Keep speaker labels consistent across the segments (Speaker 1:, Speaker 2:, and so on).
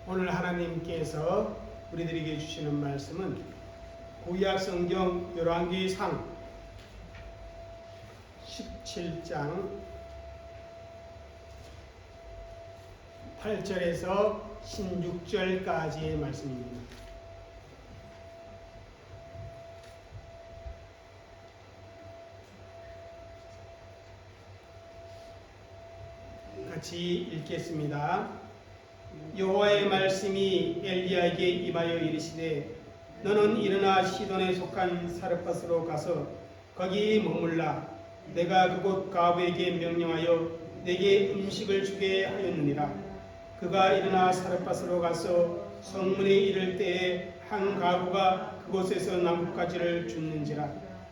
Speaker 1: 오늘 하나님께서 우리들에게 주시는 말씀은 구약 성경 열왕기상 17장 8절에서 16절까지의 말씀입니다. 같이 읽겠습니다. 여호와의 말씀이 엘리야에게 임하여 이르시되 너는 일어나 시돈에 속한 사르밧으로 가서 거기 머물라. 내가 그곳 가부에게 명령하여 내게 음식을 주게 하였느니라. 그가 일어나 사르밧으로 가서 성문에 이를 때에 한 가부가 그곳에서 나뭇가지를 줍는지라.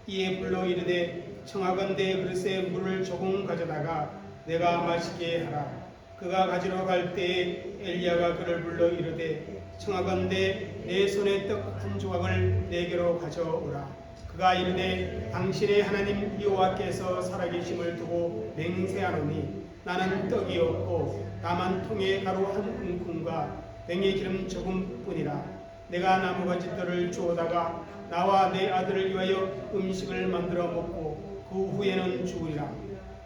Speaker 1: 이에 불러 이르되 청하건대 그릇에 물을 조금 가져다가 내가 마시게 하라. 그가 가지러 갈 때에 엘리야가 그를 불러 이르되 청하건대 내 손에 떡 한 조각을 내게로 가져오라. 그가 이르되 당신의 하나님 여호와께서 살아계심을 두고 맹세하노니 나는 떡이 없고 다만 통에 가루 한 움큼과 뱅에 기름 조금뿐이라. 내가 나무가지들을 주워다가 나와 내 아들을 위하여 음식을 만들어 먹고 그 후에는 죽으리라.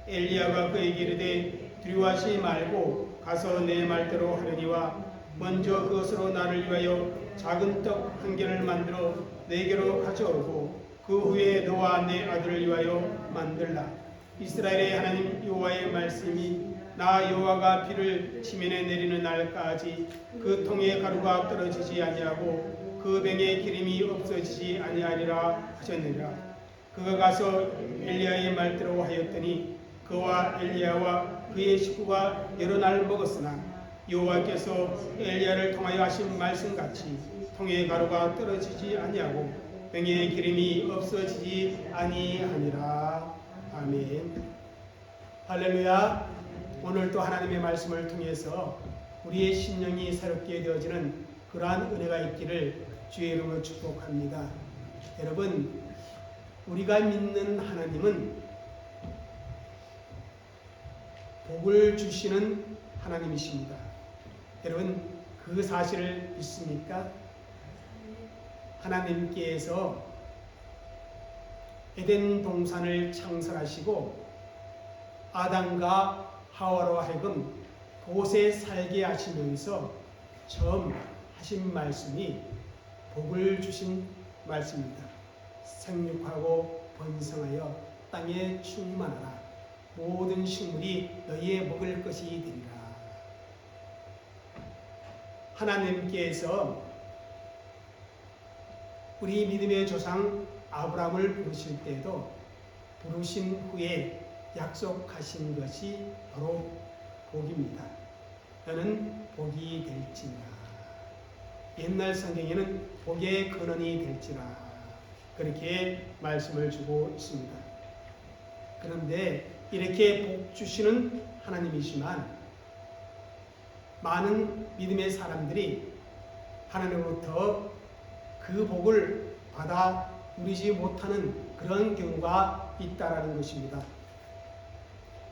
Speaker 1: 엘리야가 그에게 이르되 두려워하지 말고 가서 내 말대로 하려니와 먼저 그것으로 나를 위하여 작은 떡 한 개를 만들어 내게로 가져오고 그 후에 너와 내 아들을 위하여 만들라. 이스라엘의 하나님 여호와의 말씀이 나 여호와가 비를 지면에 내리는 날까지 그 통에 가루가 떨어지지 아니하고 그 병에 기름이 없어지지 아니하리라 하셨느니라. 그가 가서 엘리야의 말대로 하였더니 그와 엘리야와 그의 식구가 여러 날 먹었으나 여호와께서 엘리야를 통하여 하신 말씀같이 통에 가루가 떨어지지 아니하고 병에 기름이 없어지지 아니하니라. 아멘. 할렐루야. 오늘 또 하나님의 말씀을 통해서 우리의 심령이 새롭게 되어지는 그러한 은혜가 있기를 주의 이름으로 축복합니다. 여러분, 우리가 믿는 하나님은 복을 주시는 하나님이십니다. 여러분, 그 사실을 믿습니까? 하나님께서 에덴 동산을 창설하시고 아담과 하와로 하여금 그곳에 살게 하시면서 처음 하신 말씀이 복을 주신 말씀입니다. 생육하고 번성하여 땅에 충만하라. 모든 식물이 너희의 먹을 것이 되리라. 하나님께서 우리 믿음의 조상 아브라함을 부르실 때도 부르신 후에 약속하신 것이 바로 복입니다. 너는 복이 될지라. 옛날 성경에는 복의 근원이 될지라 그렇게 말씀을 주고 있습니다. 그런데 이렇게 복 주시는 하나님이지만 많은 믿음의 사람들이 하나님으로부터 그 복을 받아 누리지 못하는 그런 경우가 있다라는 것입니다.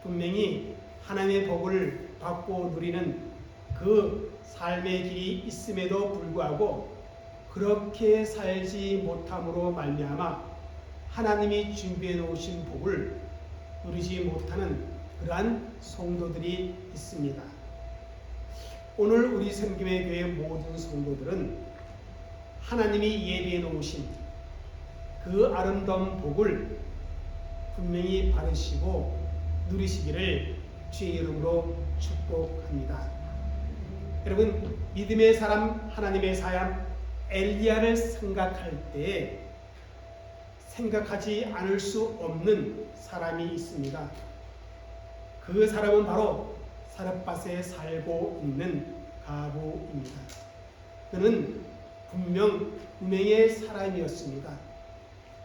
Speaker 1: 분명히 하나님의 복을 받고 누리는 그 삶의 길이 있음에도 불구하고 그렇게 살지 못함으로 말미암아 하나님이 준비해 놓으신 복을 누리지 못하는 그러한 성도들이 있습니다. 오늘 우리 섬김의 교회 모든 성도들은 하나님이 예비해 놓으신 그 아름다운 복을 분명히 받으시고 누리시기를 주의 이름으로 축복합니다. 여러분, 믿음의 사람, 하나님의 사람 엘리야를 생각할 때 생각하지 않을 수 없는 사람이 있습니다. 그 사람은 바로 사르밧에 살고 있는 가부입니다. 그는 분명 무명의 사람이었습니다.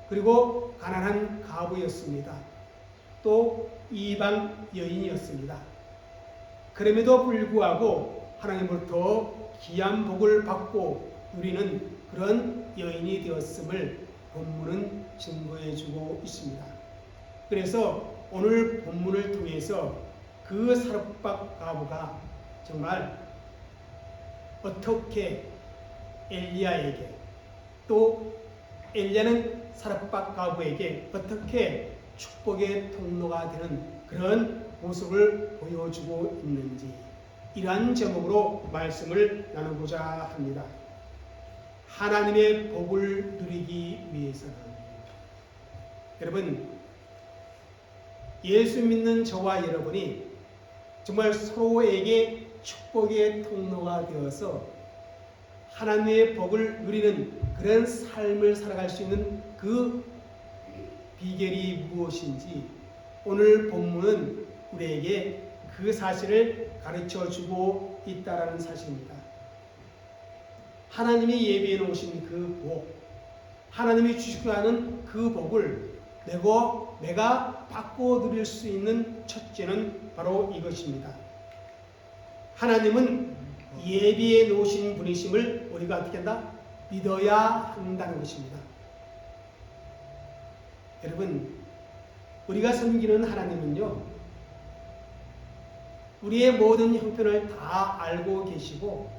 Speaker 1: 그리고 가난한 가부였습니다. 또 이방 여인이었습니다. 그럼에도 불구하고 하나님으로부터 귀한 복을 받고 누리는 그런 여인이 되었음을 본문은 증거해주고 있습니다. 그래서 오늘 본문을 통해서 그 사르밧 가부가 정말 어떻게 엘리야에게 또 엘리야는 사렙밭 가부에게 어떻게 축복의 통로가 되는 그런 모습을 보여주고 있는지 이러한 제목으로 말씀을 나누고자 합니다. 하나님의 복을 누리기 위해서는 여러분 예수 믿는 저와 여러분이 정말 서로에게 축복의 통로가 되어서 하나님의 복을 누리는 그런 삶을 살아갈 수 있는 그 비결이 무엇인지 오늘 본문은 우리에게 그 사실을 가르쳐주고 있다는 사실입니다. 하나님이 예비해 놓으신 그 복, 하나님이 주시고 하는 그 복을 내가 받고 누릴 수 있는 첫째는 바로 이것입니다. 하나님은 예비해 놓으신 분이심을 우리가 어떻게 한다? 믿어야 한다는 것입니다. 여러분, 우리가 섬기는 하나님은요, 우리의 모든 형편을 다 알고 계시고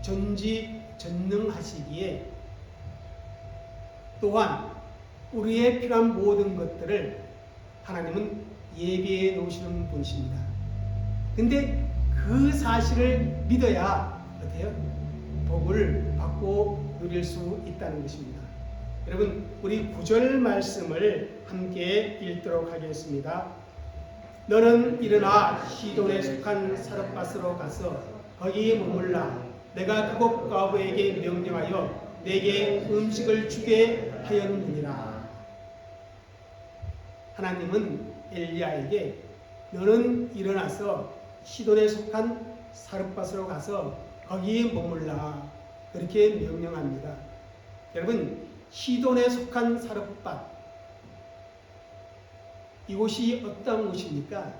Speaker 1: 전지전능하시기에 또한 우리의 필요한 모든 것들을 하나님은 예비해 놓으시는 분이십니다. 근데 그 사실을 믿어야 어때요? 복을 받고 누릴 수 있다는 것입니다. 여러분, 우리 9절 말씀을 함께 읽도록 하겠습니다. 너는 일어나 시돈에 속한 사렙밭으로 가서 거기 머물라. 내가 그곳 가부에게 명령하여 내게 음식을 주게 하였느니라. 하나님은 엘리야에게 너는 일어나서 시돈에 속한 사렙밭으로 가서 거기 머물라. 그렇게 명령합니다. 여러분, 시돈에 속한 사렙밭, 이곳이 어떤 곳입니까?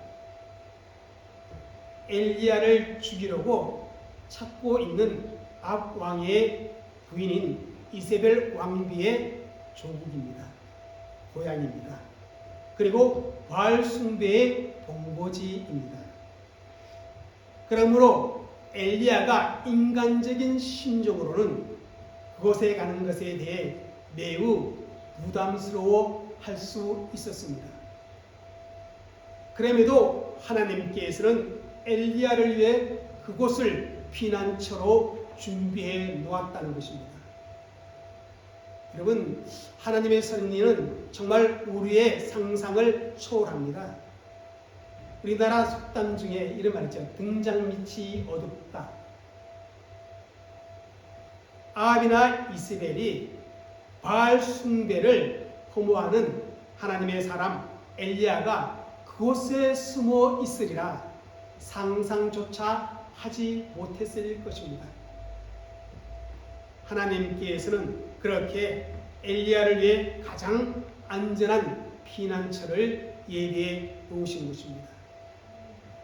Speaker 1: 엘리야를 죽이려고 찾고 있는 악 왕의 부인인 이세벨 왕비의 조국입니다. 고향입니다. 그리고 바알 숭배의 본고지입니다. 그러므로 엘리야가 인간적인 심정으로는 그곳에 가는 것에 대해 매우 부담스러워 할 수 있었습니다. 그럼에도 하나님께서는 엘리야를 위해 그곳을 피난처로 준비해 놓았다는 것입니다. 여러분, 하나님의 섭리는 정말 우리의 상상을 초월합니다. 우리나라 속담 중에 이런 말 있죠. 등잔 밑이 어둡다. 아합이나 이세벨이 바알 숭배를 혐오하는 하나님의 사람 엘리야가 그곳에 숨어 있으리라 상상조차 하지 못했을 것입니다. 하나님께서는 그렇게 엘리야를 위해 가장 안전한 피난처를 예비해 놓으신 것입니다.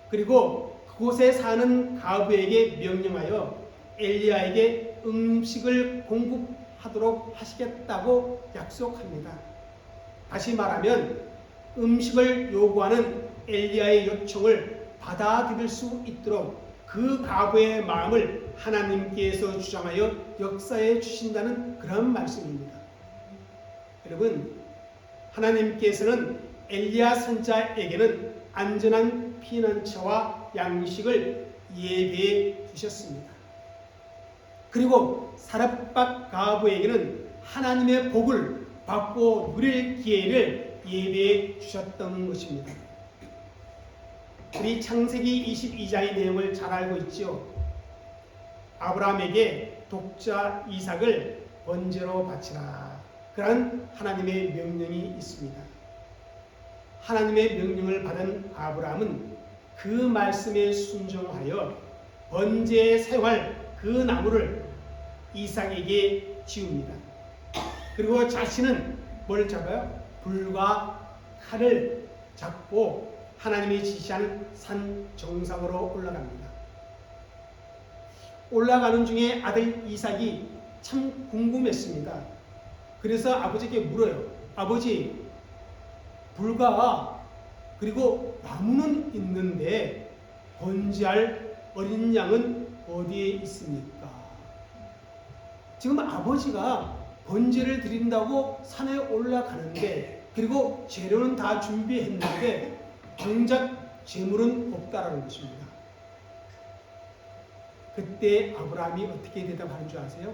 Speaker 1: 그리고 그곳에 사는 가부에게 명령하여 엘리야에게 음식을 공급하도록 하시겠다고 약속합니다. 다시 말하면 음식을 요구하는 엘리야의 요청을 받아들일 수 있도록 그 가부의 마음을 하나님께서 주장하여 역사해 주신다는 그런 말씀입니다. 여러분, 하나님께서는 엘리야 선자에게는 안전한 피난처와 양식을 예비해 주셨습니다. 그리고 사렙밭 가부에게는 하나님의 복을 받고 누릴 기회를 예비해 주셨던 것입니다. 우리 창세기 22장의 내용을 잘 알고 있죠. 아브라함에게 독자 이삭을 번제로 바치라. 그런 하나님의 명령이 있습니다. 하나님의 명령을 받은 아브라함은 그 말씀에 순종하여 번제에 사용할 그 나무를 이삭에게 지웁니다. 그리고 자신은 뭘 잡아요? 불과 칼을 잡고 하나님이 지시한 산 정상으로 올라갑니다. 올라가는 중에 아들 이삭이 참 궁금했습니다. 그래서 아버지께 물어요. 아버지, 불과 그리고 나무는 있는데 번제할 어린 양은 어디에 있습니까? 지금 아버지가 번제를 드린다고 산에 올라가는데, 그리고 재료는 다 준비했는데 정작 재물은 없다라는 것입니다. 그때 아브라함이 어떻게 대답하는 줄 아세요?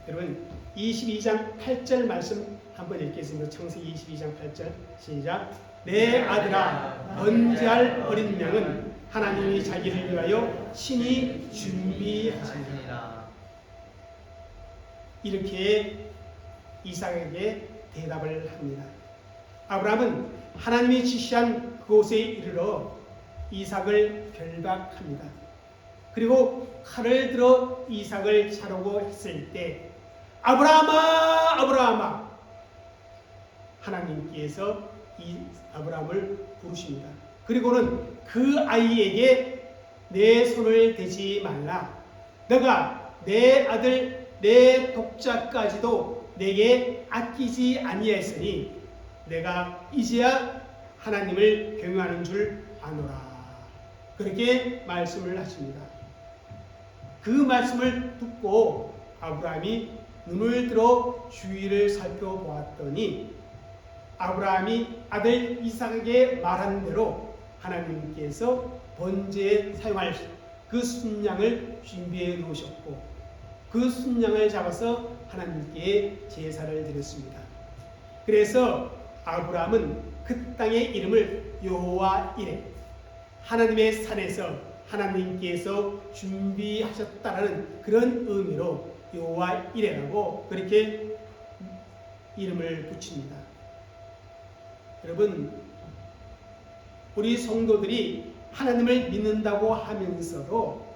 Speaker 1: 여러분 22장 8절 말씀 한번 읽겠습니다. 창세기 22장 8절 시작. 내 아들아, 번제할 어린 양은 하나님이 자기를 위하여 친히 준비하시리라. 이렇게 이삭에게 대답을 합니다. 아브라함은 하나님이 지시한 그곳에 이르러 이삭을 결박합니다. 그리고 칼을 들어 이삭을 자르고 했을 때 아브라함아, 아브라함아, 하나님께서 이 아브라함을 부르십니다. 그리고는 그 아이에게 내 손을 대지 말라. 너가 내 아들 내 독자까지도 내게 아끼지 아니하였으니 내가 이제야 하나님을 경외하는 줄 아노라. 그렇게 말씀을 하십니다. 그 말씀을 듣고 아브라함이 눈을 들어 주위를 살펴보았더니 아브라함이 아들 이삭에게 말한 대로 하나님께서 번제에 사용할 그 순양을 준비해 놓으셨고 그 순양을 잡아서 하나님께 제사를 드렸습니다. 그래서 아브라함은 그 땅의 이름을 여호와 이레, 하나님의 산에서 하나님께서 준비하셨다라는 그런 의미로 여호와 이레라고 그렇게 이름을 붙입니다. 여러분, 우리 성도들이 하나님을 믿는다고 하면서도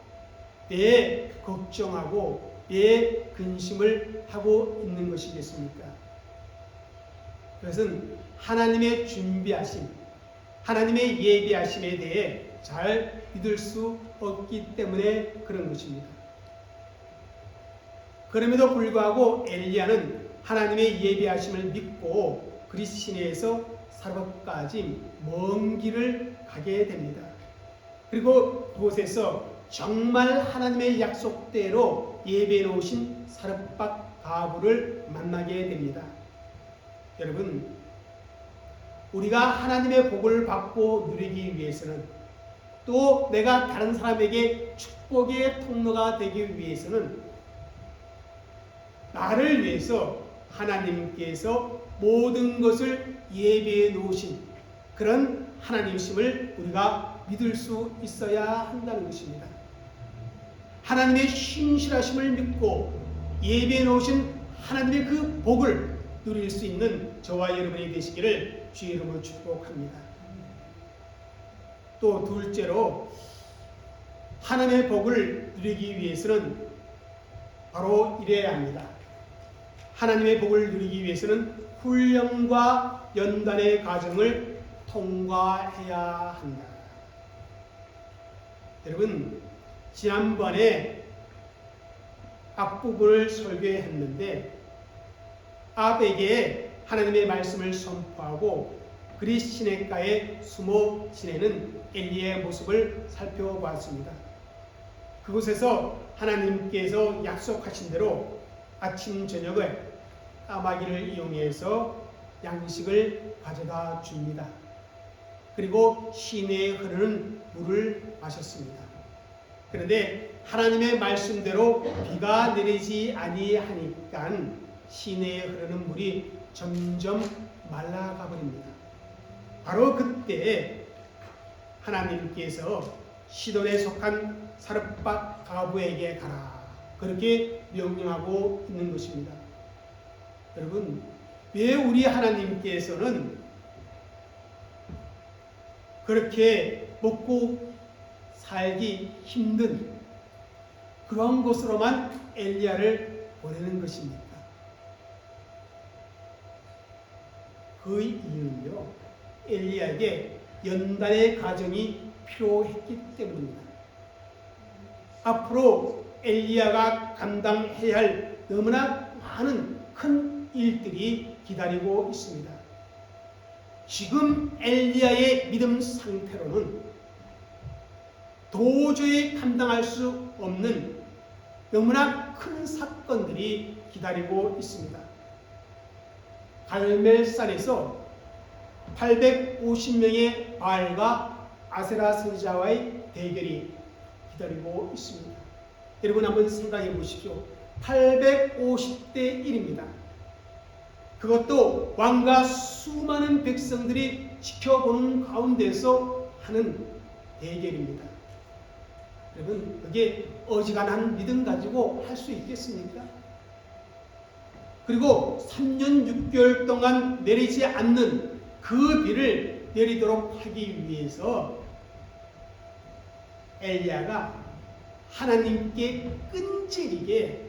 Speaker 1: 왜 걱정하고 왜 근심을 하고 있는 것이겠습니까? 그것은 하나님의 준비하심, 하나님의 예비하심에 대해 잘 믿을 수 없기 때문에 그런 것입니다. 그럼에도 불구하고 엘리야는 하나님의 예비하심을 믿고 그리스 시내에서 사르밧까지 먼 길을 가게 됩니다. 그리고 그곳에서 정말 하나님의 약속대로 예배해 놓으신 사르밧 가부를 만나게 됩니다. 여러분, 우리가 하나님의 복을 받고 누리기 위해서는 또 내가 다른 사람에게 축복의 통로가 되기 위해서는 나를 위해서 하나님께서 모든 것을 예배해 놓으신 그런 하나님이심을 우리가 믿을 수 있어야 한다는 것입니다. 하나님의 신실하심을 믿고 예배해 놓으신 하나님의 그 복을 누릴 수 있는 저와 여러분이 되시기를 주의 이름으로 축복합니다. 또 둘째로 하나님의 복을 누리기 위해서는 바로 이래야 합니다. 하나님의 복을 누리기 위해서는 훈련과 연단의 과정을 통과해야 한다. 여러분, 지난번에 앞부분을 설교했는데 앞에게 하나님의 말씀을 선포하고 그리스 시내가에 숨어 지내는 엘리야의 모습을 살펴보았습니다. 그곳에서 하나님께서 약속하신 대로 아침 저녁을 까마귀를 이용해서 양식을 가져다 줍니다. 그리고 시내에 흐르는 물을 마셨습니다. 그런데 하나님의 말씀대로 비가 내리지 아니하니까 시내에 흐르는 물이 점점 말라가 버립니다. 바로 그때 하나님께서 시돈에 속한 사르밧 가부에게 가라, 그렇게 명령하고 있는 것입니다. 여러분, 왜 우리 하나님께서는 그렇게 먹고 살기 힘든 그런 곳으로만 엘리야를 보내는 것입니까? 그 이유는요, 엘리야에게 연단의 과정이 필요했기 때문입니다. 앞으로 엘리야가 감당해야 할 너무나 많은 큰 일들이 기다리고 있습니다. 지금 엘리야의 믿음 상태로는 도저히 감당할 수 없는 너무나 큰 사건들이 기다리고 있습니다. 갈멜산에서 850명의 바알과 아세라 선지자와의 대결이 기다리고 있습니다. 여러분 한번 생각해 보십시오. 850대 1입니다. 그것도 왕과 수많은 백성들이 지켜보는 가운데서 하는 대결입니다. 여러분, 그게 어지간한 믿음 가지고 할 수 있겠습니까? 그리고 3년 6개월 동안 내리지 않는 그 비를 내리도록 하기 위해서 엘리야가 하나님께 끈질기게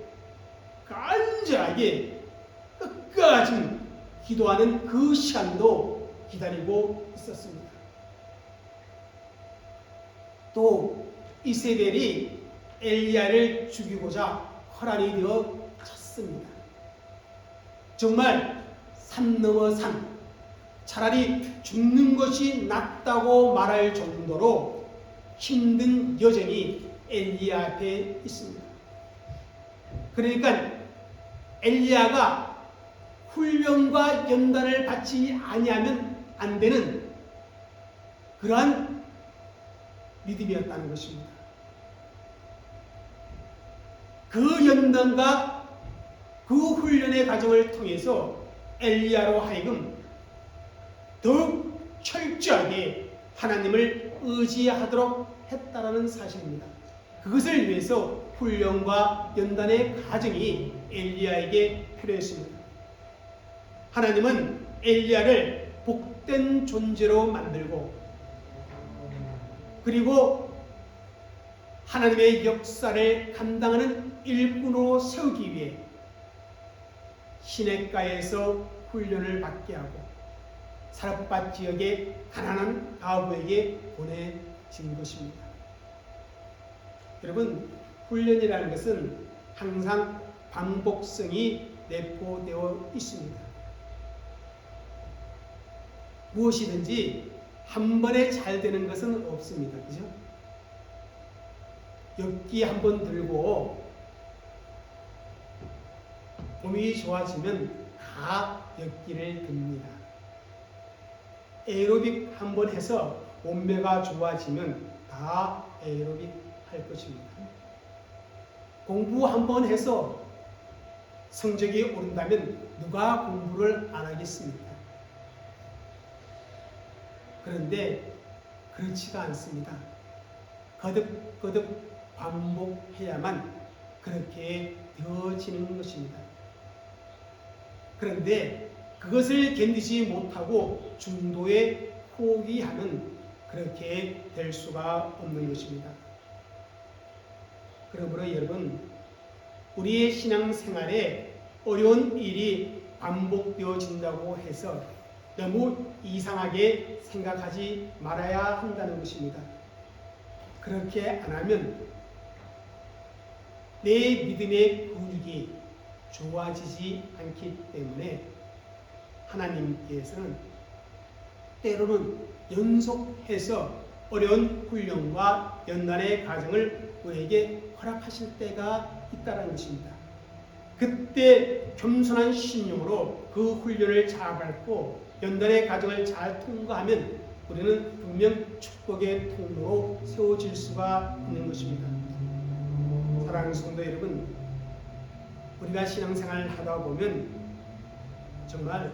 Speaker 1: 간절하게 끝까지 기도하는 그 시간도 기다리고 있었습니다. 또 이세벨이 엘리야를 죽이고자 혈안이 되어 쳤습니다. 정말 산 넘어 산, 차라리 죽는 것이 낫다고 말할 정도로 힘든 여정이 엘리야 앞에 있습니다. 그러니까 엘리야가 훈련과 연단을 받지 아니하면 안 되는 그러한 믿음이었다는 것입니다. 그 연단과 그 훈련의 과정을 통해서 엘리야로 하여금 더욱 철저하게 하나님을 의지하도록 했다라는 사실입니다. 그것을 위해서 훈련과 연단의 과정이 엘리야에게 필요했습니다. 하나님은 엘리야를 복된 존재로 만들고 그리고 하나님의 역사를 감당하는 일꾼으로 세우기 위해 시냇가에서 훈련을 받게 하고 사렙밭 지역의 가난한 가부에게 보내진 것입니다. 여러분, 훈련이라는 것은 항상 반복성이 내포되어 있습니다. 무엇이든지 한 번에 잘 되는 것은 없습니다. 그죠? 엽기 한 번 들고 몸이 좋아지면 다 엽기를 듭니다. 에어로빅 한 번 해서 몸매가 좋아지면 다 에어로빅 할 것입니다. 공부 한 번 해서 성적이 오른다면 누가 공부를 안 하겠습니까? 그런데 그렇지가 않습니다. 거듭거듭 반복해야만 그렇게 되어지는 것입니다. 그런데 그것을 견디지 못하고 중도에 포기하면 그렇게 될 수가 없는 것입니다. 그러므로 여러분, 우리의 신앙생활에 어려운 일이 반복되어진다고 해서 너무 이상하게 생각하지 말아야 한다는 것입니다. 그렇게 안 하면 내 믿음의 근육이 좋아지지 않기 때문에 하나님께서는 때로는 연속해서 어려운 훈련과 연단의 과정을 우리에게 허락하실 때가 있다는 것입니다. 그때 겸손한 신용으로 그 훈련을 잘 밟고 연단의 과정을 잘 통과하면 우리는 분명 축복의 통로로 세워질 수가 있는 것입니다. 사랑하는 성도 여러분, 우리가 신앙생활을 하다 보면 정말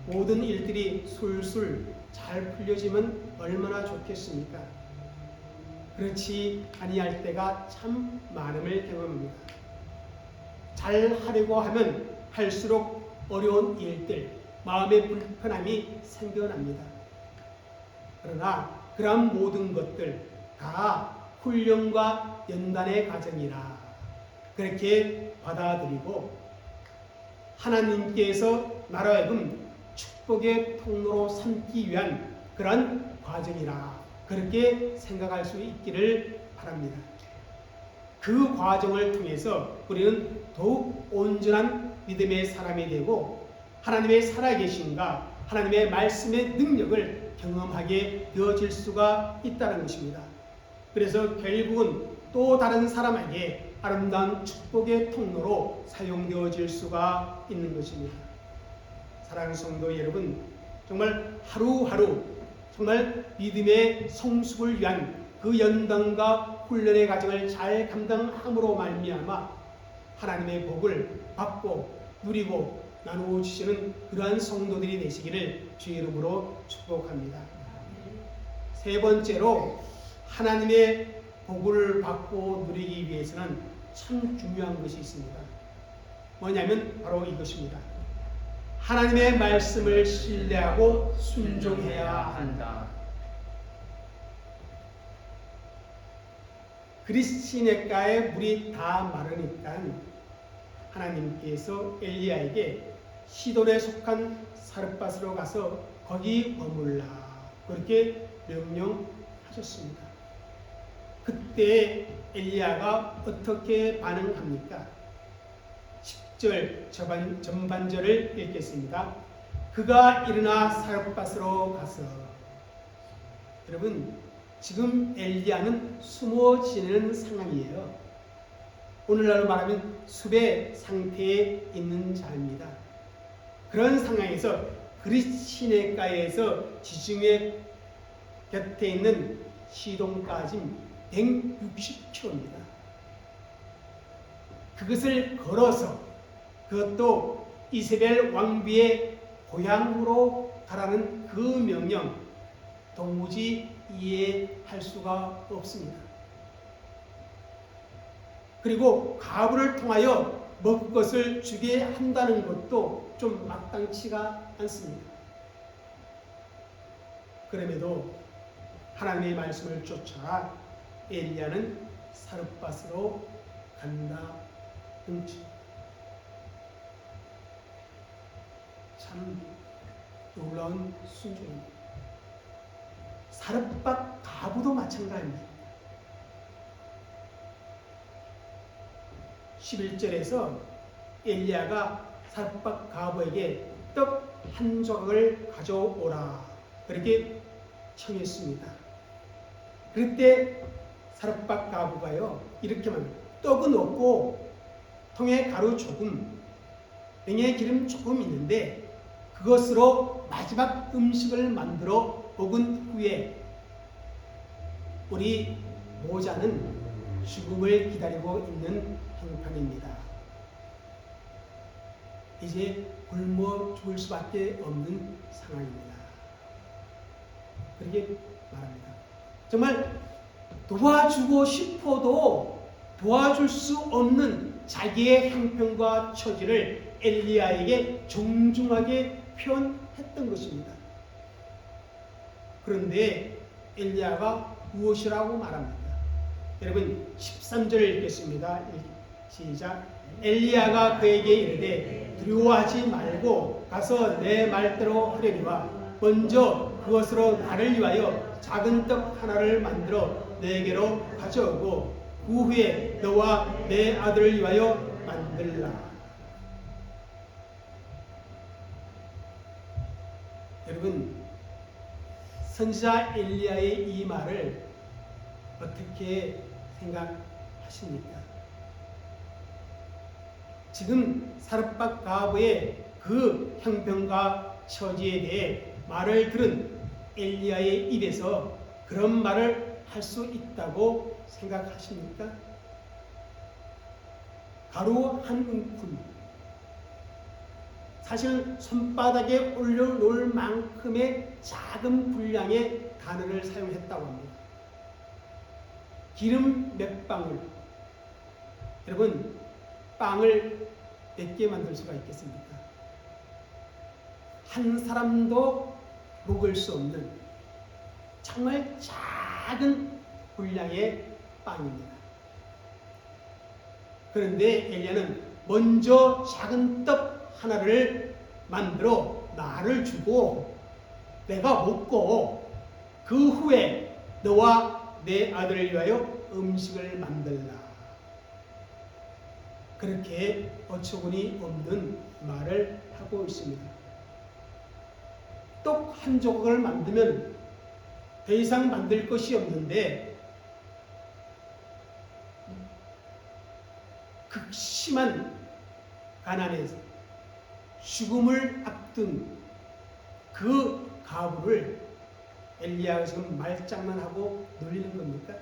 Speaker 1: 모든 일들이 술술 잘 풀려지면 얼마나 좋겠습니까? 그렇지 아니할 때가 참 많음을 경험합니다. 잘 하려고 하면 할수록 어려운 일들, 마음의 불편함이 생겨납니다. 그러나 그러한 모든 것들 다 훈련과 연단의 과정이라 그렇게 받아들이고 하나님께서 나로 하여금 축복의 통로로 삼기 위한 그러한 과정이라 그렇게 생각할 수 있기를 바랍니다. 그 과정을 통해서 우리는 더욱 온전한 믿음의 사람이 되고 하나님의 살아계심과 하나님의 말씀의 능력을 경험하게 되어질 수가 있다는 것입니다. 그래서 결국은 또 다른 사람에게 아름다운 축복의 통로로 사용되어질 수가 있는 것입니다. 사랑하는 성도 여러분, 정말 하루하루 정말 믿음의 성숙을 위한 그 연단과 훈련의 과정을 잘 감당함으로 말미암아 하나님의 복을 받고 누리고 나누어 주시는 그러한 성도들이 되시기를 주의 이름으로 축복합니다. 세 번째로 하나님의 복을 받고 누리기 위해서는 참 중요한 것이 있습니다. 뭐냐면 바로 이것입니다. 하나님의 말씀을 신뢰하고 순종해야 한다. 그리스도인가에 물이 다 마르니까 하나님께서 엘리야에게 시돈에 속한 사르밧으로 가서 거기 머물라 그렇게 명령하셨습니다. 그때 엘리야가 어떻게 반응합니까? 10절 전반절을 읽겠습니다. 그가 일어나 사르밧으로 가서. 여러분, 지금 엘리야는 숨어 지내는 상황이에요. 오늘날로 말하면 숲의 상태에 있는 자입니다. 그런 상황에서 그리시네가에서 지중해 곁에 있는 시돈까지 160km입니다. 그것을 걸어서 그것도 이세벨 왕비의 고향으로 가라는 그 명령 도무지 이해할 수가 없습니다. 그리고 가부를 통하여 먹을 것을 주게 한다는 것도 좀 마땅치가 않습니다. 그럼에도 하나님의 말씀을 쫓아 엘리야는 사르밧으로 간다. 참 놀라운 순종입니다. 사르밧 가부도 마찬가지입니다. 11절에서 엘리야가 사르밧 가부에게 떡 한 조각을 가져오라 그렇게 청했습니다. 그때 사르밧 가부가요 이렇게 말합니다. 떡은 없고 통에 가루 조금, 냉에 기름 조금 있는데 그것으로 마지막 음식을 만들어 먹은 후에 우리 모자는 죽음을 기다리고 있는 형편입니다. 이제 굶어 죽을 수밖에 없는 상황입니다. 그렇게 말합니다. 정말 도와주고 싶어도 도와줄 수 없는 자기의 형편과 처지를 엘리야에게 정중하게 표현했던 것입니다. 그런데 엘리야가 무엇이라고 말합니까? 여러분 13절 읽겠습니다. 시작. 엘리야가 그에게 이르되 두려워하지 말고 가서 내 말대로 하려니와 먼저 그것으로 나를 위하여 작은 떡 하나를 만들어 내게로 가져오고 그 후에 너와 내 아들을 위하여 만들라. 여러분 선지자 엘리야의 이 말을 어떻게 생각하십니까? 지금 사르밧 가부의 그 형편과 처지에 대해 말을 들은 엘리야의 입에서 그런 말을 할 수 있다고 생각하십니까? 가루 한 움큼, 사실은 손바닥에 올려놓을 만큼의 작은 분량의 단어를 사용했다고 합니다. 기름 몇 방울. 여러분, 빵을 몇 개 만들 수가 있겠습니까? 한 사람도 먹을 수 없는 정말 작은 분량의 빵입니다. 그런데 엘리야는 먼저 작은 떡 하나를 만들어 나를 주고 내가 먹고 그 후에 너와 내 아들을 위하여 음식을 만들라. 그렇게 어처구니 없는 말을 하고 있습니다. 떡 한 조각을 만들면 더 이상 만들 것이 없는데 극심한 가난에서 죽음을 앞둔 그 과부를 엘리야가 지금 말장난하고 놀리는 겁니까?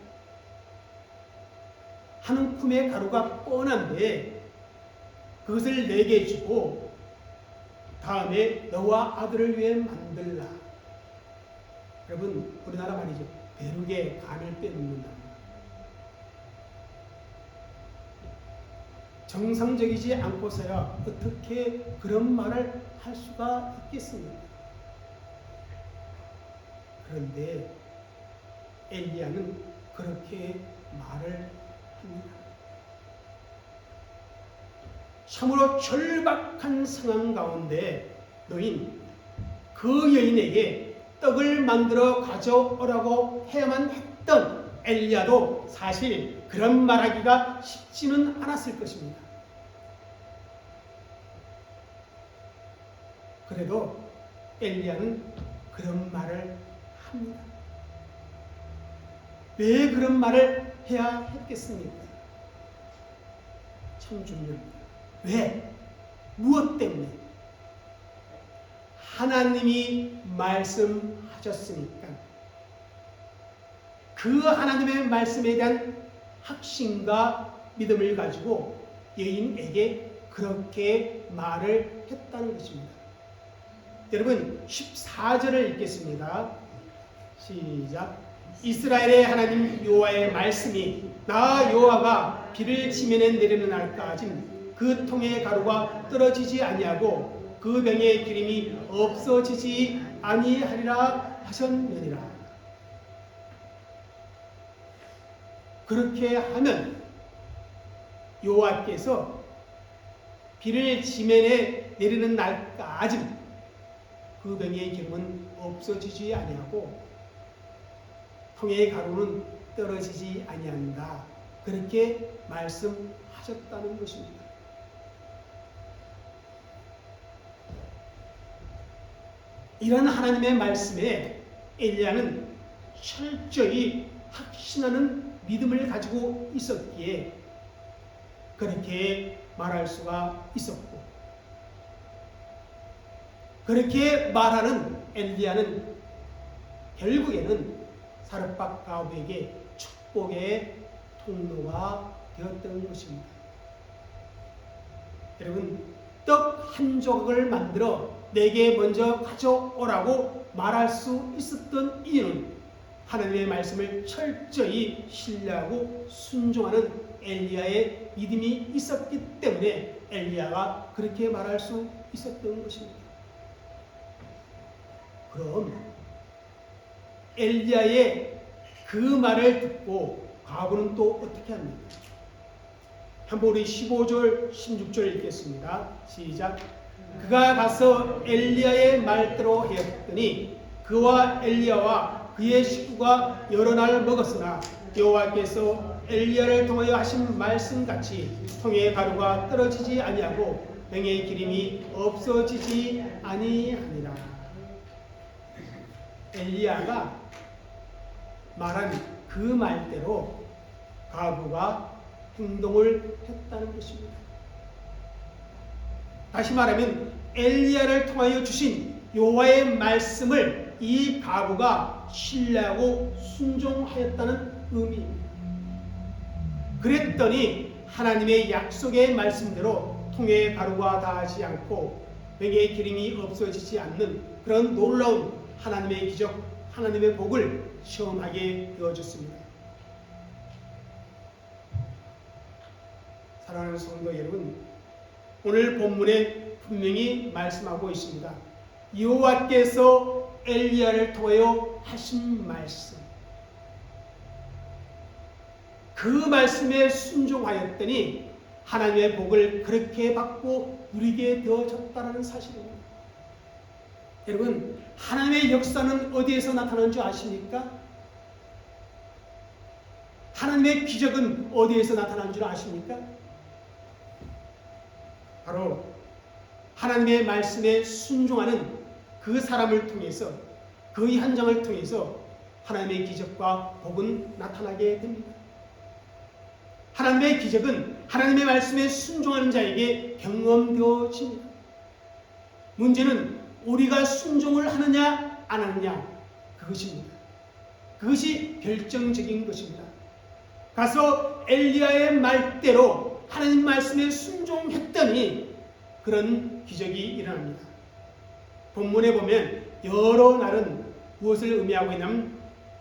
Speaker 1: 한 움큼의 가루가 뻔한데 그것을 내게 주고 다음에 너와 아들을 위해 만들라. 여러분, 우리나라 말이죠. 벼룩에 간을 빼놓는다. 정상적이지 않고서야 어떻게 그런 말을 할 수가 있겠습니까? 그런데 엘리야는 그렇게 말을 합니다. 참으로 절박한 상황 가운데 놓인 그 여인에게 떡을 만들어 가져오라고 해야만 했던 엘리야도 사실 그런 말하기가 쉽지는 않았을 것입니다. 그래도 엘리야는 그런 말을 합니다. 왜 그런 말을 해야 했겠습니까? 참 중요합니다. 왜? 무엇 때문에? 하나님이 말씀하셨으니까 그 하나님의 말씀에 대한 확신과 믿음을 가지고 여인에게 그렇게 말을 했다는 것입니다. 여러분 14절을 읽겠습니다. 시작. 이스라엘의 하나님 여호와의 말씀이 나 여호와가 비를 지면에 내리는 날까지 그 통의 가루가 떨어지지 아니하고 그 병의 기름이 없어지지 아니하리라 하셨느니라. 그렇게 하면 여호와께서 비를 지면에 내리는 날까지 그 병의 기름은 없어지지 아니하고 통의 가루는 떨어지지 아니한다. 그렇게 말씀하셨다는 것입니다. 이런 하나님의 말씀에 엘리야는 철저히 확신하는 믿음을 가지고 있었기에 그렇게 말할 수가 있었고, 그렇게 말하는 엘리야는 결국에는 사르밧 가부에게 축복의 통로가 되었던 것입니다. 여러분, 떡 한 조각을 만들어 내게 먼저 가져오라고 말할 수 있었던 이유는 하나님의 말씀을 철저히 신뢰하고 순종하는 엘리야의 믿음이 있었기 때문에 엘리야가 그렇게 말할 수 있었던 것입니다. 그럼 엘리야의 그 말을 듣고 가부는 또 어떻게 합니까? 한번 우리 15절, 16절 읽겠습니다. 시작. 그가 가서 엘리야의 말대로 하였더니 그와 엘리야와 그의 식구가 여러 날 먹었으나 여호와께서 엘리야를 통하여 하신 말씀같이 통의 가루가 떨어지지 아니하고 병의 기름이 없어지지 아니하니라. 엘리야가 말한 그 말대로 가부가 행동을 했다는 것입니다. 다시 말하면 엘리야를 통하여 주신 여호와의 말씀을 이 가부가 신뢰하고 순종하였다는 의미입니다. 그랬더니 하나님의 약속의 말씀대로 통의 가루가 닿지 않고 병의 기름이 없어지지 않는 그런 놀라운 하나님의 기적, 하나님의 복을 체험하게 되어졌습니다. 사랑하는 성도 여러분, 오늘 본문에 분명히 말씀하고 있습니다. 여호와께서 엘리야를 통하여 하신 말씀, 그 말씀에 순종하였더니 하나님의 복을 그렇게 받고 누리게 되어졌다는 사실입니다. 여러분, 하나님의 역사는 어디에서 나타나는 줄 아십니까? 하나님의 기적은 어디에서 나타나는 줄 아십니까? 바로 하나님의 말씀에 순종하는 그 사람을 통해서, 그 현장을 통해서 하나님의 기적과 복은 나타나게 됩니다. 하나님의 기적은 하나님의 말씀에 순종하는 자에게 경험되어집니다. 문제는 우리가 순종을 하느냐 안 하느냐, 그것입니다. 그것이 결정적인 것입니다. 가서 엘리야의 말대로 하나님 말씀에 순종했더니 그런 기적이 일어납니다. 본문에 보면 여러 날은 무엇을 의미하고 있냐면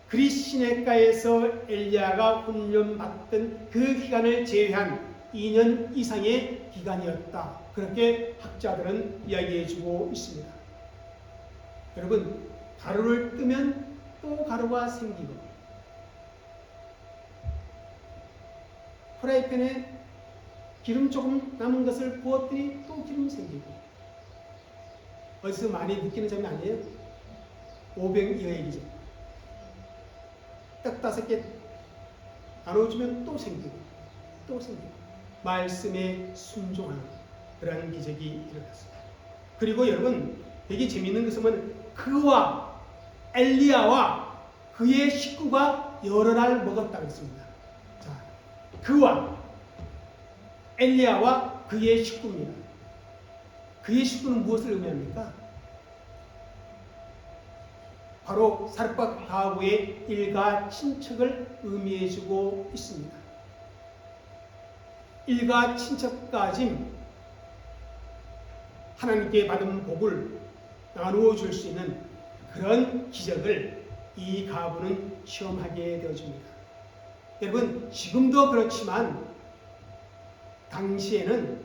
Speaker 1: 그리 시내가에서 엘리야가 훈련받던 그 기간을 제외한 2년 이상의 기간이었다. 그렇게 학자들은 이야기해주고 있습니다. 여러분, 가루를 뜨면 또 가루가 생기고, 프라이팬에 기름 조금 남은 것을 부었더니 또 기름이 생기고, 어디서 많이 느끼는 점이 아니에요? 오병이어이기죠. 딱 5개 나눠주면 또 생기고 또 생기고, 말씀에 순종하는 그러한 기적이 일어났습니다. 그리고 여러분, 되게 재미있는 것은 그와 엘리야와 그의 식구가 여러 날 먹었다고 했습니다. 자, 그와 엘리야와 그의 식구입니다. 그의 식구는 무엇을 의미합니까? 바로 사르밧 가부의 일가 친척을 의미해주고 있습니다. 일가 친척까지 하나님께 받은 복을 나누어 줄 수 있는 그런 기적을 이 가부는 시험하게 되어집니다. 여러분, 지금도 그렇지만 당시에는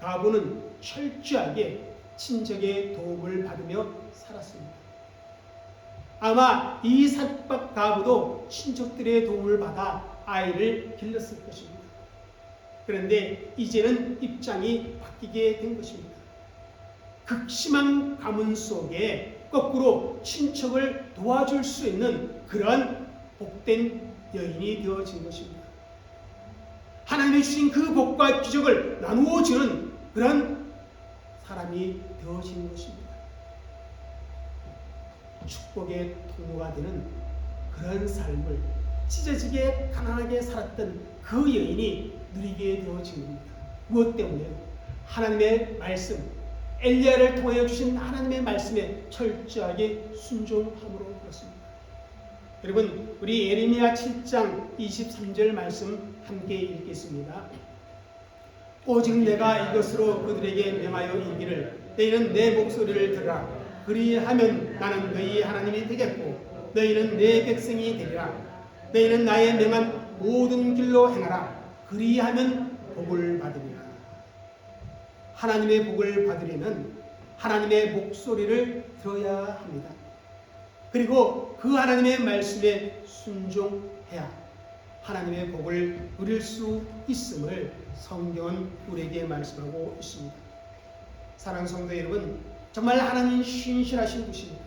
Speaker 1: 가부는 철저하게 친척의 도움을 받으며 살았습니다. 아마 이 사르밧 가부도 친척들의 도움을 받아 아이를 길렀을 것입니다. 그런데 이제는 입장이 바뀌게 된 것입니다. 극심한 가문 속에 거꾸로 친척을 도와줄 수 있는 그런 복된 여인이 되어진 것입니다. 하나님이 주신 그 복과 기적을 나누어 주는 그런 사람이 되어진 것입니다. 축복의 통로가 되는 그런 삶을 찢어지게 가난하게 살았던 그 여인이 누리게 되어진 겁니다. 무엇 때문에요? 하나님의 말씀, 엘리야를 통하여 주신 하나님의 말씀에 철저하게 순종함으로 그렇습니다. 여러분, 우리 예레미야 7장 23절 말씀 함께 읽겠습니다. 오직 내가 이것으로 그들에게 명하여 이르기를 너희는 내 목소리를 들으라. 그리하면 나는 너희 하나님이 되겠고 너희는 내 백성이 되리라. 너희는 나의 명한 모든 길로 행하라. 그리하면 복을 받으리라. 하나님의 복을 받으려면 하나님의 목소리를 들어야 합니다. 그리고 그 하나님의 말씀에 순종해야 하나님의 복을 누릴 수 있음을 성경은 우리에게 말씀하고 있습니다. 사랑하는 성도 여러분, 정말 하나님은 신실하신 분이십니다.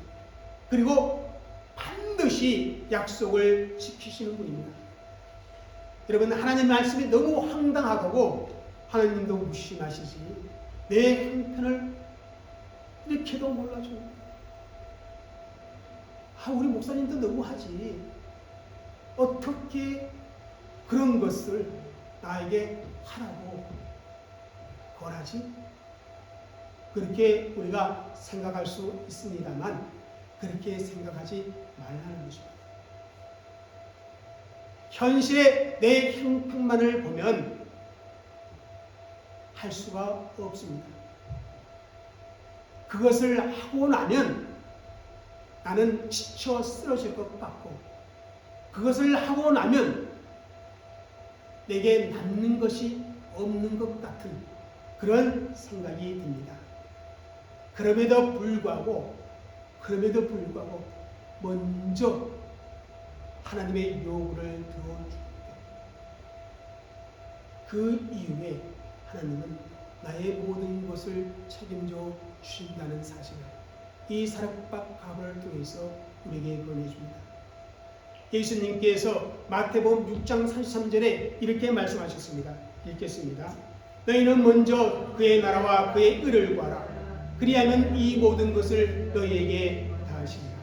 Speaker 1: 그리고 반드시 약속을 지키시는 분입니다. 여러분, 하나님 말씀이 너무 황당하다고 하나님도 무심하시지 내 형편을 이렇게도 몰라줘요. 우리 목사님도 너무하지. 어떻게 그런 것을 나에게 하라고 권하지? 그렇게 우리가 생각할 수 있습니다만 그렇게 생각하지 말라는 것입니다. 현실의 내 형편만을 보면 할 수가 없습니다. 그것을 하고 나면 나는 지쳐 쓰러질 것 같고, 그것을 하고 나면 내게 남는 것이 없는 것 같은 그런 생각이 듭니다. 그럼에도 불구하고 먼저 하나님의 요구를 들어주고 그 이후에 하나님은 나의 모든 것을 책임져 주신다는 사실을 이 사르밧 가부를 통해서 우리에게 권해줍니다. 예수님께서 마태복음 6장 33절에 이렇게 말씀하셨습니다. 읽겠습니다. 너희는 먼저 그의 나라와 그의 의를 구하라. 그리하면 이 모든 것을 너희에게 다하시리라.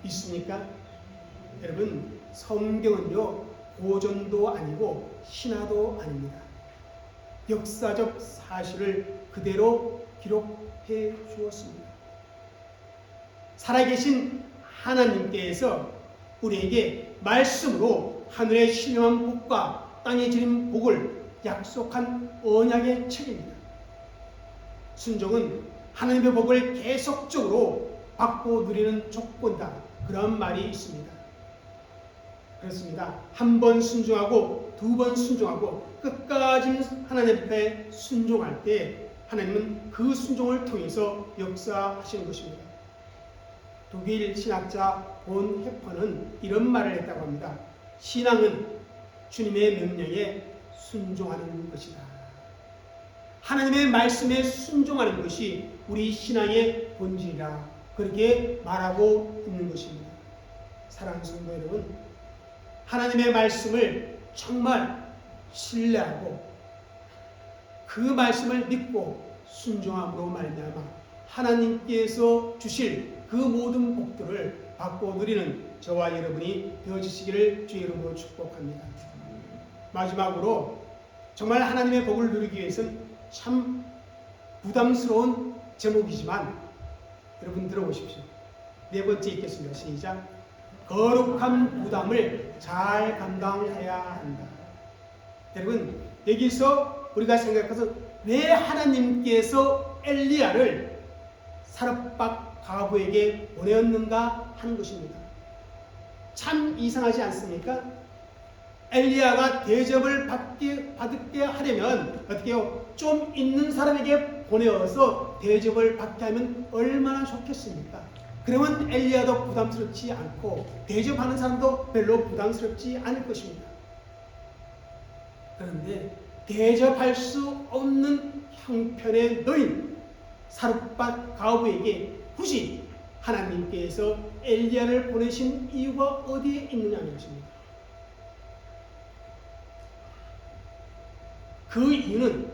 Speaker 1: 있습니까? 여러분, 성경은요 고전도 아니고 신화도 아닙니다. 역사적 사실을 그대로 기록해 주었습니다. 살아계신 하나님께서 우리에게 말씀으로 하늘의 신령한 복과 땅에 지린 복을 약속한 언약의 책입니다. 순종은 하나님의 복을 계속적으로 받고 누리는 조건이다. 그런 말이 있습니다. 그렇습니다. 한 번 순종하고 두 번 순종하고 끝까지 하나님 앞에 순종할 때 하나님은 그 순종을 통해서 역사하시는 것입니다. 독일 신학자 본 헤퍼는 이런 말을 했다고 합니다. 신앙은 주님의 명령에 순종하는 것이다. 하나님의 말씀에 순종하는 것이 우리 신앙의 본질이라 그렇게 말하고 있는 것입니다. 사랑하는 성도 여러분, 하나님의 말씀을 정말 신뢰하고 그 말씀을 믿고 순종함으로 말미암아 하나님께서 주실 그 모든 복들을 받고 누리는 저와 여러분이 되어주시기를 주의 이름으로 축복합니다. 마지막으로 정말 하나님의 복을 누리기 위해서는 참 부담스러운 제목이지만 여러분 들어보십시오. 네 번째 읽겠습니다. 시작. 거룩한 부담을 잘 감당해야 한다. 여러분, 여기서 우리가 생각해서 왜 하나님께서 엘리야를 사렙박 가부에게 보내었는가 하는 것입니다. 참 이상하지 않습니까? 엘리야가 대접을 받게 하려면 어떻게 해요? 좀 있는 사람에게 보내어서 대접을 받게 하면 얼마나 좋겠습니까? 그러면 엘리야도 부담스럽지 않고 대접하는 사람도 별로 부담스럽지 않을 것입니다. 그런데 대접할 수 없는 형편의 노인 사렙박 가부에게 굳이 하나님께서 엘리야를 보내신 이유가 어디에 있느냐는 것입니다. 그 이유는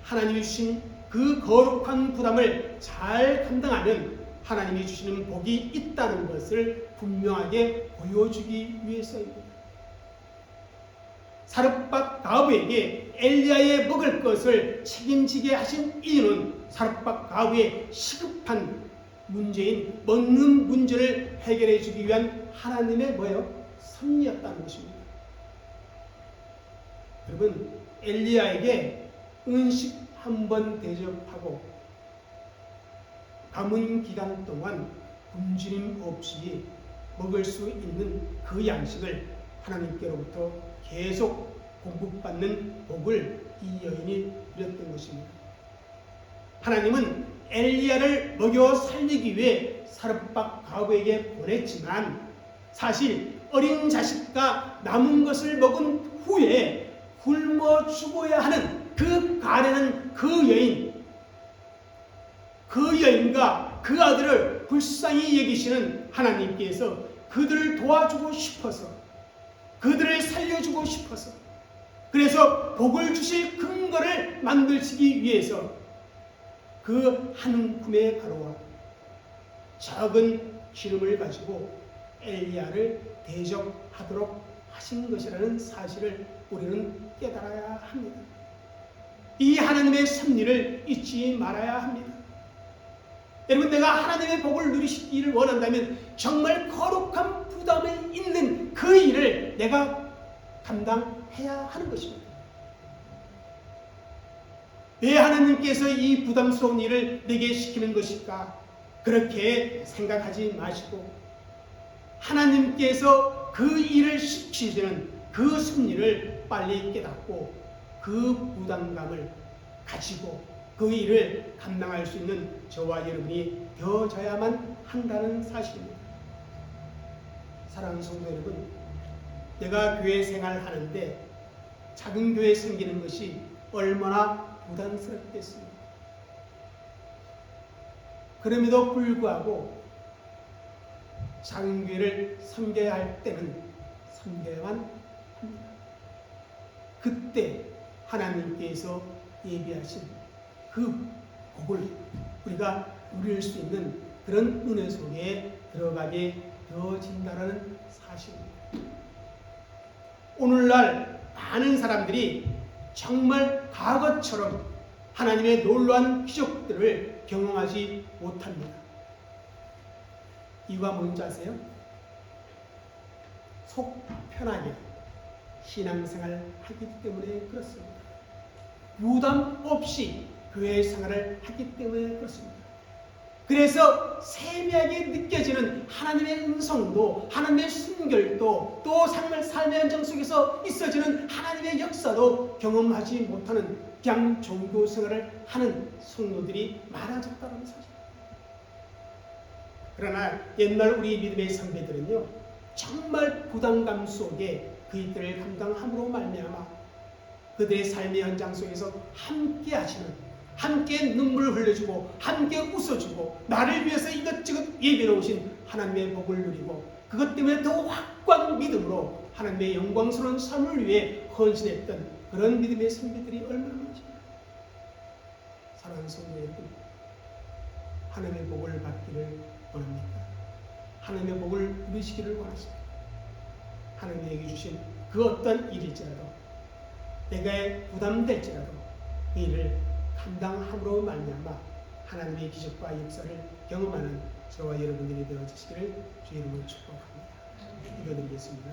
Speaker 1: 하나님이 주신 그 거룩한 부담을 잘 감당하면 하나님이 주시는 복이 있다는 것을 분명하게 보여주기 위해서입니다. 사렙박 가부에게 엘리야의 먹을 것을 책임지게 하신 이유는 사렙박 가부의 시급한 문제인 먹는 문제를 해결해 주기 위한 하나님의 뭐예요? 섭리였다는 것입니다. 여러분, 엘리야에게 음식 한 번 대접하고 가문 기간 동안 굶주림 없이 먹을 수 있는 그 양식을 하나님께로부터 계속 공급받는 복을 이 여인이 누렸던 것입니다. 하나님은 엘리야를 먹여 살리기 위해 사렙박 가부에게 보냈지만 사실 어린 자식과 남은 것을 먹은 후에 굶어 죽어야 하는 그 가련한 그 여인과 그 아들을 불쌍히 여기시는 하나님께서 그들을 도와주고 싶어서 그들을 살려주고 싶어서 그래서 복을 주실 근거를 만드시기 위해서 그 한 움큼의 가루와 작은 기름을 가지고 엘리야를 대접하도록 하신 것이라는 사실을 우리는 깨달아야 합니다. 이 하나님의 섭리를 잊지 말아야 합니다. 여러분, 내가 하나님의 복을 누리시기를 원한다면 정말 거룩한 부담이 있는 그 일을 내가 감당해야 하는 것입니다. 왜 하나님께서 이 부담스러운 일을 내게 시키는 것일까? 그렇게 생각하지 마시고 하나님께서 그 일을 시키시는 그 섭리를 빨리 깨닫고 그 부담감을 가지고 그 일을 감당할 수 있는 저와 여러분이 되어져야만 한다는 사실입니다. 사랑하는 성도 여러분, 내가 교회 생활하는데 작은 교회 생기는 것이 얼마나 부담스럽겠습니까? 그럼에도 불구하고 작은 교회를 섬겨야 할 때는 섬겨야만 합니다. 그때 하나님께서 예비하신 그 복을 우리가 누릴 수 있는 그런 은혜 속에 들어가게 되어진다는 사실입니다. 오늘날 많은 사람들이 정말 과거처럼 하나님의 놀라운 기적들을 경험하지 못합니다. 이유가 뭔지 아세요? 속 편하게 신앙생활을 하기 때문에 그렇습니다. 부담 없이 교회 생활을 하기 때문에 그렇습니다. 그래서 세미하게 느껴지는 하나님의 음성도, 하나님의 순결도, 또 삶의 현장 속에서 있어지는 하나님의 역사도 경험하지 못하는 그냥 종교 생활을 하는 성도들이 많아졌다는 사실. 그러나 옛날 우리 믿음의 선배들은요, 정말 부담감 속에 그 일들을 감당함으로 말미암아 그들의 삶의 현장 속에서 함께 하시는, 함께 눈물을 흘려주고 함께 웃어주고 나를 위해서 이것저것 예배로 오신 하나님의 복을 누리고 그것 때문에 더 확고한 믿음으로 하나님의 영광스러운 삶을 위해 헌신했던 그런 믿음의 선배들이 얼마나 많으십니까? 사랑하는 성도 여러분, 하나님의 복을 받기를 원합니까? 하나님의 복을 누리시기를 원하십니까? 하나님에게 주신 그 어떤 일일지라도 내가 부담될지라도 그 일을 감당함으로 말미암아 하나님의 기적과 역사를 경험하는 저와 여러분들이 되어주시기를 주의 이름으로 축복합니다. 기도드리겠습니다.